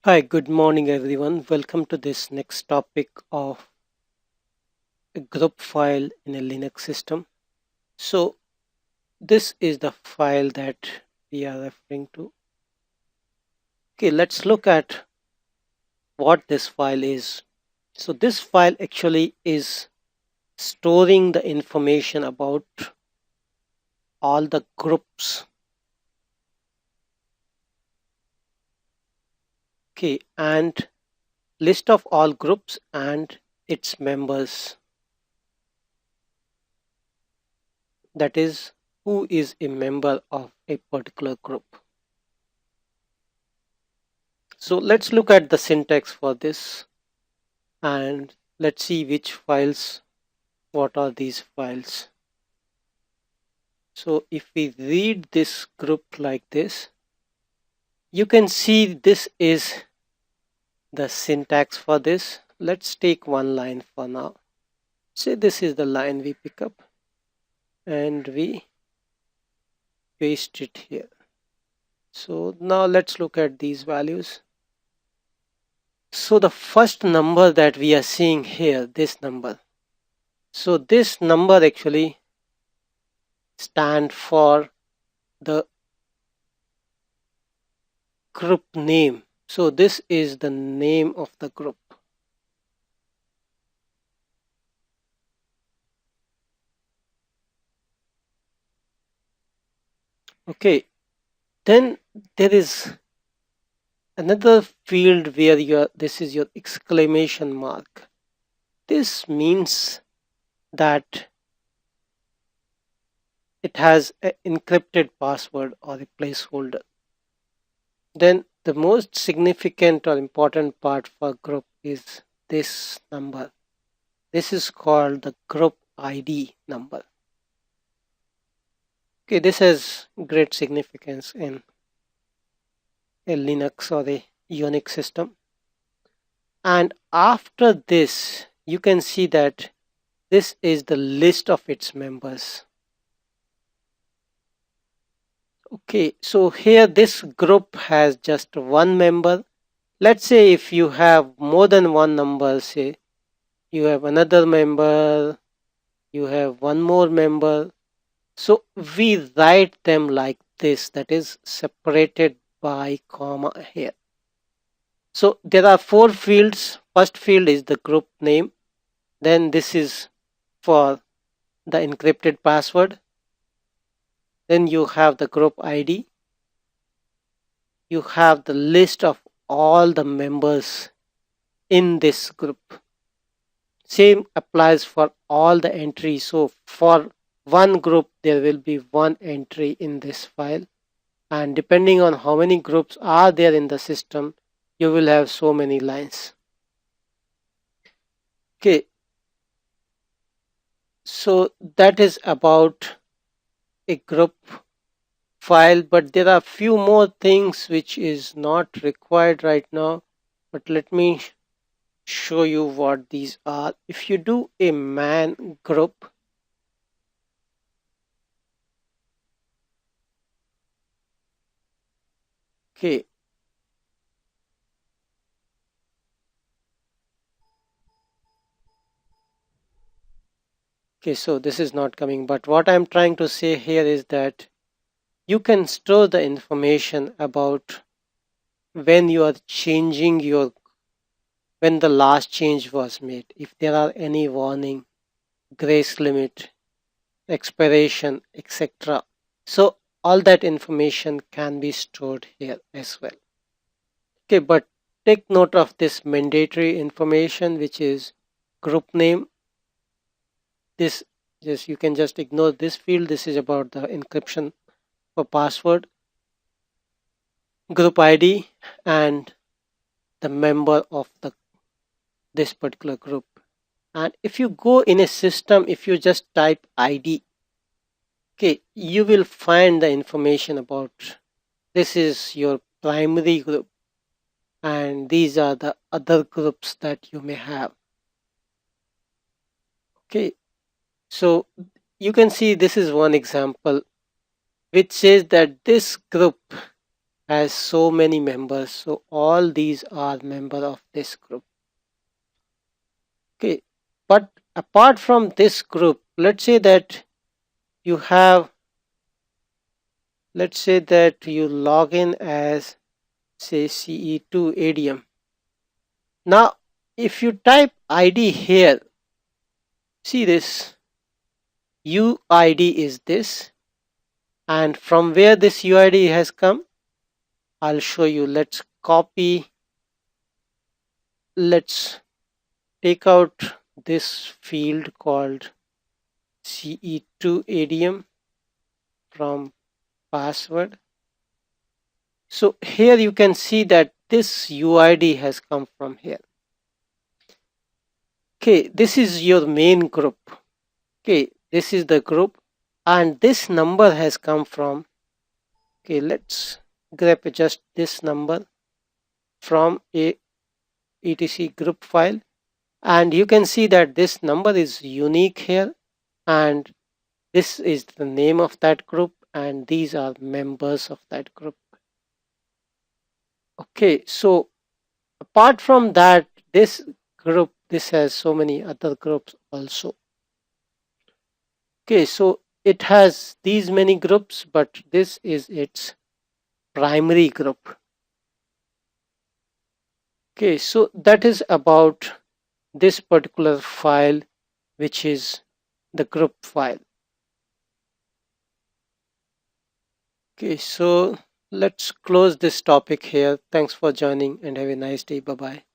Hi, good morning everyone. Welcome to this next topic of a group file in a Linux system. So, this is the file that we are referring to. Okay, let's look at what this file is. So, this file actually is storing the information about all the groups. Okay, and list of all groups and its members. That is, who is a member of a particular group. So let's look at the syntax for this and let's see which files, what are these files. So if we read this group like this, you can see this is the syntax for this. Let's take one line for now. Say this is the line we pick up and we paste it here. So now let's look at these values. So the first number that we are seeing here, this number. So this number actually stand for the group name. So this is the name of the group. Okay, then there is another field where this is your exclamation mark. This means that it has an encrypted password or a placeholder. Then the most significant or important part for group is this number. This is called the group ID number. Okay, this has great significance in a Linux or a Unix system. And after this, you can see that this is the list of its members. Okay, so here this group has just one member. Let's say if you have more than one number, say you have another member, you have one more member. So we write them like this, that is separated by comma here. So there are four fields. First field is the group name. Then this is for the encrypted password. Then you have the group ID. You have the list of all the members in this group. Same applies for all the entries. So for one group, there will be one entry in this file. And depending on how many groups are there in the system, you will have so many lines. Okay. So that is about a group file, but there are few more things which is not required right now, but let me show you what these are. If you do a man group, okay, so this is not coming, but what I'm trying to say here is that you can store the information about when you are changing your, when the last change was made, if there are any warning, grace limit, expiration, etc. So all that information can be stored here as well. Okay, but take note of this mandatory information, which is group name. This just, you can just ignore this field. This is about the encryption for password, group ID, and the member of the this particular group. And if you go in a system, if you just type ID, okay, you will find the information about this is your primary group and these are the other groups that you may have. Okay, so you can see this is one example which says that this group has so many members, so all these are member of this group. Okay, but apart from this group, let's say that you have, let's say that you log in as say CE2 ADM. Now if you type ID here, see this UID is this, and from where this UID has come, I'll show you. Let's copy, let's take out this field called CE2 ADM from password. So here you can see that this UID has come from here. Okay, this is your main group. Okay, this is the group, and this number has come from, okay, let's grab just this number from a etc group file, and you can see that this number is unique here, and this is the name of that group, and these are members of that group. Okay, so apart from that, this group, this has so many other groups also. Okay, so it has these many groups, but this is its primary group. Okay, so that is about this particular file, which is the group file. Okay, so let's close this topic here. Thanks for joining and have a nice day. Bye bye.